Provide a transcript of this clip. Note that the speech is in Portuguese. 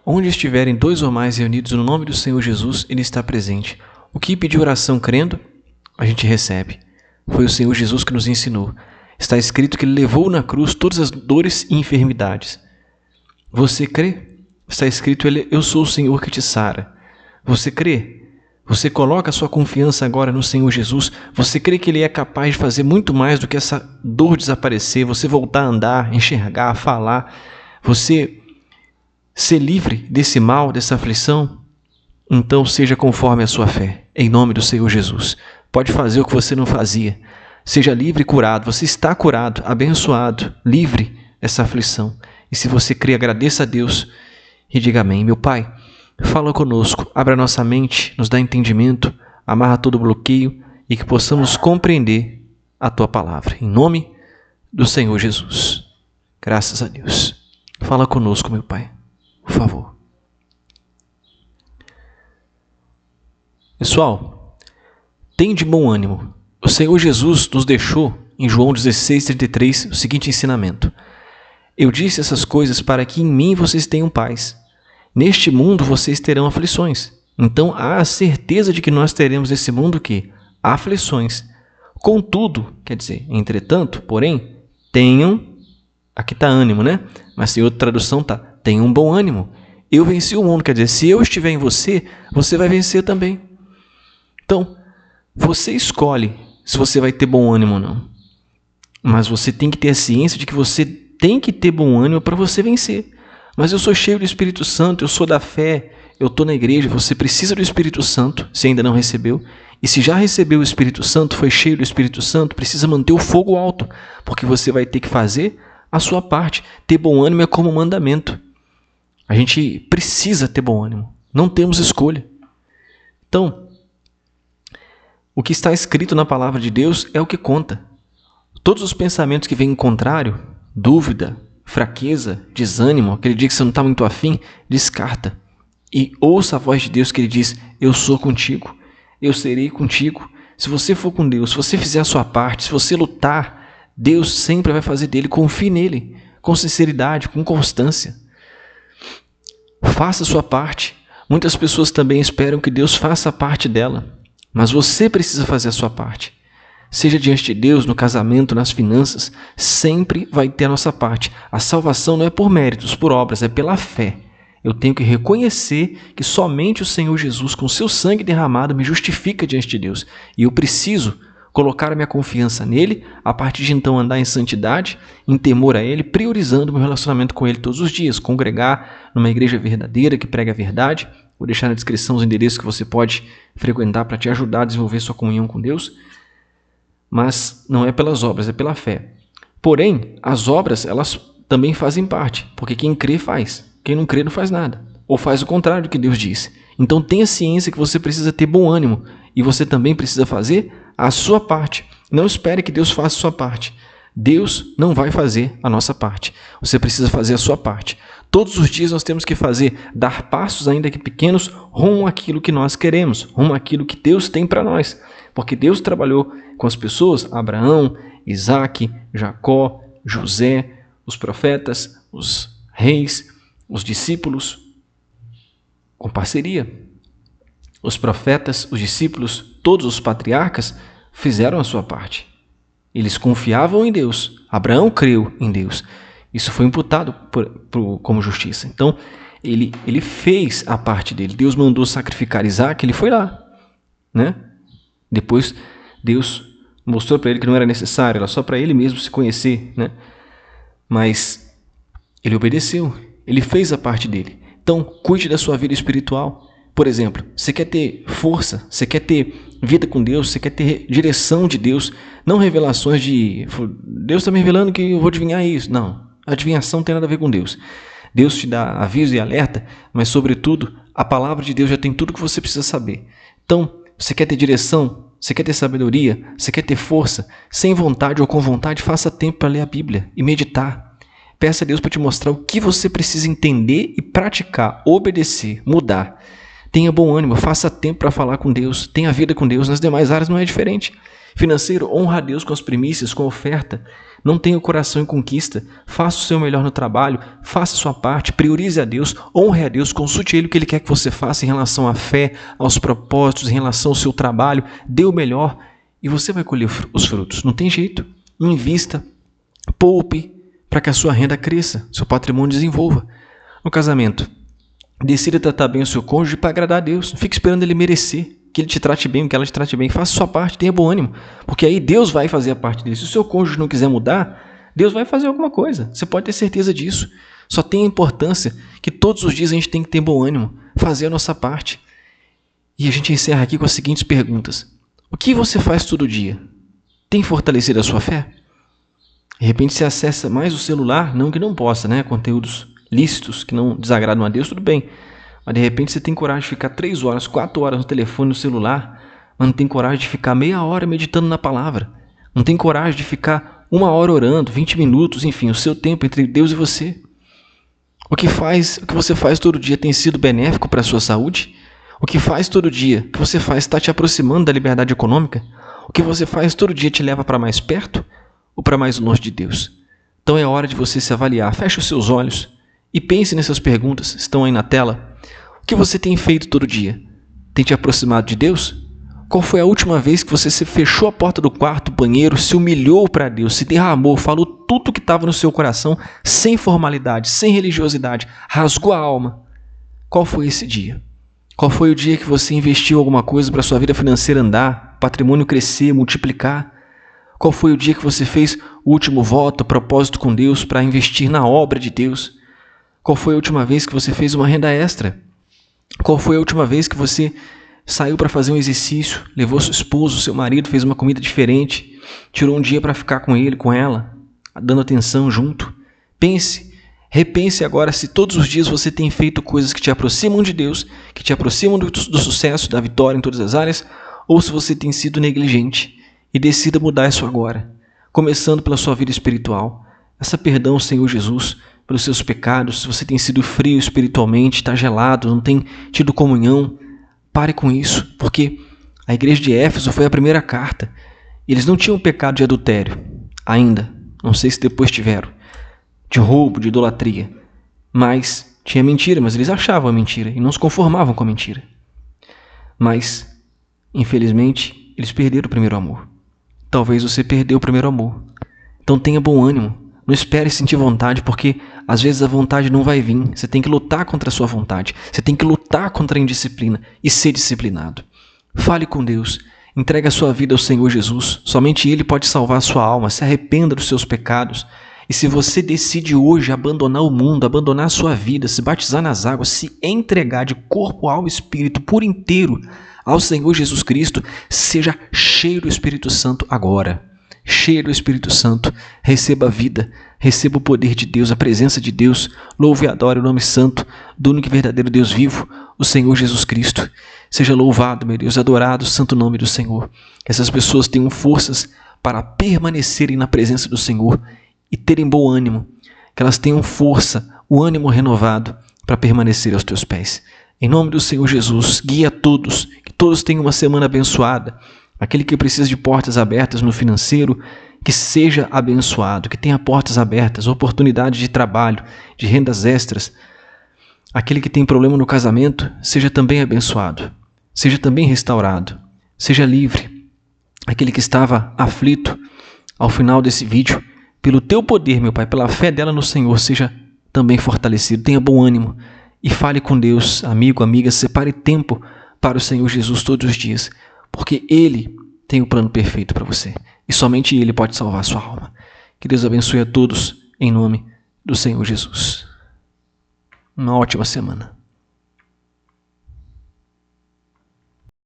Onde estiverem 2 ou mais reunidos no nome do Senhor Jesus, Ele está presente. O que pedir oração crendo, a gente recebe. Foi o Senhor Jesus que nos ensinou. Está escrito que Ele levou na cruz todas as dores e enfermidades. Você crê? Está escrito, eu sou o Senhor que te sara. Você crê? Você coloca a sua confiança agora no Senhor Jesus? Você crê que Ele é capaz de fazer muito mais do que essa dor desaparecer, você voltar a andar, enxergar, falar, você ser livre desse mal, dessa aflição? Então seja conforme a sua fé, em nome do Senhor Jesus. Pode fazer o que você não fazia. Seja livre e curado. Você está curado, abençoado, livre dessa aflição. E se você crê, agradeça a Deus e diga amém. Meu Pai, fala conosco, abra nossa mente, nos dá entendimento, amarra todo bloqueio e que possamos compreender a Tua palavra. Em nome do Senhor Jesus. Graças a Deus. Fala conosco, meu Pai, por favor. Pessoal, tem de bom ânimo. O Senhor Jesus nos deixou, em João 16:33, o seguinte ensinamento. Eu disse essas coisas para que em mim vocês tenham paz. Neste mundo vocês terão aflições. Então há a certeza de que nós teremos nesse mundo que? Aflições. Contudo, quer dizer, entretanto, porém, tenham, aqui está ânimo, né? Mas em outra tradução está, tenham bom ânimo. Eu venci o mundo, quer dizer, se eu estiver em você, você vai vencer também. Então, você escolhe se você vai ter bom ânimo ou não. Mas você tem que ter a ciência de que você tem que ter bom ânimo para você vencer. Mas eu sou cheio do Espírito Santo, eu sou da fé, eu estou na igreja. Você precisa do Espírito Santo, se ainda não recebeu. E se já recebeu o Espírito Santo, foi cheio do Espírito Santo, precisa manter o fogo alto, porque você vai ter que fazer a sua parte. Ter bom ânimo é como mandamento. A gente precisa ter bom ânimo, não temos escolha. Então, o que está escrito na palavra de Deus é o que conta. Todos os pensamentos que vêm em contrário, dúvida, fraqueza, desânimo, aquele dia que você não está muito afim, descarta. E ouça a voz de Deus que Ele diz, eu sou contigo, eu serei contigo. Se você for com Deus, se você fizer a sua parte, se você lutar, Deus sempre vai fazer dele. Confie nele, com sinceridade, com constância. Faça a sua parte. Muitas pessoas também esperam que Deus faça a parte dela. Mas você precisa fazer a sua parte. Seja diante de Deus, no casamento, nas finanças, sempre vai ter a nossa parte. A salvação não é por méritos, por obras, é pela fé. Eu tenho que reconhecer que somente o Senhor Jesus, com seu sangue derramado, me justifica diante de Deus. E eu preciso colocar a minha confiança nele, a partir de então andar em santidade, em temor a Ele, priorizando o meu relacionamento com Ele todos os dias, congregar numa igreja verdadeira que prega a verdade. Vou deixar na descrição os endereços que você pode frequentar para te ajudar a desenvolver sua comunhão com Deus. Mas não é pelas obras, é pela fé. Porém, as obras, elas também fazem parte, porque quem crê faz, quem não crê não faz nada, ou faz o contrário do que Deus disse. Então tenha ciência que você precisa ter bom ânimo, e você também precisa fazer a sua parte. Não espere que Deus faça a sua parte. Deus não vai fazer a nossa parte. Você precisa fazer a sua parte. Todos os dias nós temos que dar passos, ainda que pequenos, rumo àquilo que nós queremos, rumo àquilo que Deus tem para nós. Porque Deus trabalhou com as pessoas, Abraão, Isaac, Jacó, José, os profetas, os reis, os discípulos, com parceria. Os profetas, os discípulos, todos os patriarcas fizeram a sua parte. Eles confiavam em Deus. Abraão creu em Deus. Isso foi imputado como justiça. Então, ele fez a parte dele. Deus mandou sacrificar Isaac, ele foi lá, né? Depois, Deus mostrou para ele que não era necessário, era só para ele mesmo se conhecer, né? Mas ele obedeceu, ele fez a parte dele. Então, cuide da sua vida espiritual. Por exemplo, você quer ter força, você quer ter vida com Deus, você quer ter direção de Deus, não revelações de Deus está me revelando que eu vou adivinhar isso. Não, adivinhação não tem nada a ver com Deus. Deus te dá aviso e alerta, mas sobretudo a palavra de Deus já tem tudo que você precisa saber. Então, você quer ter direção, você quer ter sabedoria, você quer ter força, sem vontade ou com vontade, faça tempo para ler a Bíblia e meditar. Peça a Deus para te mostrar o que você precisa entender e praticar, obedecer, mudar. Tenha bom ânimo, faça tempo para falar com Deus, tenha vida com Deus. Nas demais áreas não é diferente. Financeiro, honra a Deus com as primícias, com a oferta. Não tenha o coração em conquista. Faça o seu melhor no trabalho, faça a sua parte, priorize a Deus, honre a Deus, consulte Ele o que Ele quer que você faça em relação à fé, aos propósitos, em relação ao seu trabalho. Dê o melhor e você vai colher os frutos. Não tem jeito. Invista, poupe para que a sua renda cresça, seu patrimônio desenvolva. No casamento, decida tratar bem o seu cônjuge para agradar a Deus. Não fique esperando ele merecer, que ele te trate bem, que ela te trate bem. Faça a sua parte, tenha bom ânimo, porque aí Deus vai fazer a parte dele. Se o seu cônjuge não quiser mudar, Deus vai fazer alguma coisa. Você pode ter certeza disso. Só tem a importância que todos os dias a gente tem que ter bom ânimo, fazer a nossa parte. E a gente encerra aqui com as seguintes perguntas. O que você faz todo dia? Tem fortalecido a sua fé? De repente você acessa mais o celular, não que não possa, né? Conteúdos lícitos que não desagradam a Deus, tudo bem. Mas de repente você tem coragem de ficar 3 horas, 4 horas no telefone, no celular, mas não tem coragem de ficar meia hora meditando na palavra. Não tem coragem de ficar 1 hora orando, 20 minutos, enfim, o seu tempo entre Deus e você. O que você faz todo dia tem sido benéfico para a sua saúde? O que faz todo dia, o que você faz está te aproximando da liberdade econômica? O que você faz todo dia te leva para mais perto ou para mais longe de Deus? Então é hora de você se avaliar. Feche os seus olhos e pense nessas perguntas, estão aí na tela. O que você tem feito todo dia? Tem te aproximado de Deus? Qual foi a última vez que você se fechou a porta do quarto, banheiro, se humilhou para Deus, se derramou, falou tudo o que estava no seu coração, sem formalidade, sem religiosidade, rasgou a alma? Qual foi esse dia? Qual foi o dia que você investiu alguma coisa para a sua vida financeira andar, patrimônio crescer, multiplicar? Qual foi o dia que você fez o último voto, propósito com Deus para investir na obra de Deus? Qual foi a última vez que você fez uma renda extra? Qual foi a última vez que você saiu para fazer um exercício, levou seu esposo, seu marido, fez uma comida diferente, tirou um dia para ficar com ele, com ela, dando atenção junto? Repense agora se todos os dias você tem feito coisas que te aproximam de Deus, que te aproximam do sucesso, da vitória em todas as áreas, ou se você tem sido negligente. E decida mudar isso agora, começando pela sua vida espiritual. Peça perdão ao Senhor Jesus pelos seus pecados. Se você tem sido frio espiritualmente, está gelado, não tem tido comunhão, pare com isso, porque a igreja de Éfeso foi a primeira carta. Eles não tinham pecado de adultério ainda, não sei se depois tiveram, de roubo, de idolatria, mas tinha mentira, mas eles achavam a mentira e não se conformavam com a mentira. Mas, infelizmente, eles perderam o primeiro amor. Talvez você perdeu o primeiro amor. Então tenha bom ânimo. Não espere sentir vontade, porque às vezes a vontade não vai vir. Você tem que lutar contra a sua vontade. Você tem que lutar contra a indisciplina e ser disciplinado. Fale com Deus. Entregue a sua vida ao Senhor Jesus. Somente Ele pode salvar a sua alma. Se arrependa dos seus pecados. E se você decide hoje abandonar o mundo, abandonar a sua vida, se batizar nas águas, se entregar de corpo, alma e espírito por inteiro ao Senhor Jesus Cristo, seja cheio do Espírito Santo agora. Cheio do Espírito Santo, receba a vida, receba o poder de Deus, a presença de Deus. Louve e adore o nome santo do único e verdadeiro Deus vivo, o Senhor Jesus Cristo. Seja louvado, meu Deus, adorado o santo nome do Senhor. Que essas pessoas tenham forças para permanecerem na presença do Senhor e terem bom ânimo. Que elas tenham força, o ânimo renovado para permanecer aos teus pés. Em nome do Senhor Jesus, guia todos, que todos tenham uma semana abençoada. Aquele que precisa de portas abertas no financeiro, que seja abençoado, que tenha portas abertas, oportunidades de trabalho, de rendas extras. Aquele que tem problema no casamento, seja também abençoado, seja também restaurado, seja livre. Aquele que estava aflito, ao final desse vídeo, pelo teu poder, meu Pai, pela fé dela no Senhor, seja também fortalecido, tenha bom ânimo. E fale com Deus, amigo, amiga, separe tempo para o Senhor Jesus todos os dias, porque Ele tem o plano perfeito para você e somente Ele pode salvar a sua alma. Que Deus abençoe a todos em nome do Senhor Jesus. Uma ótima semana.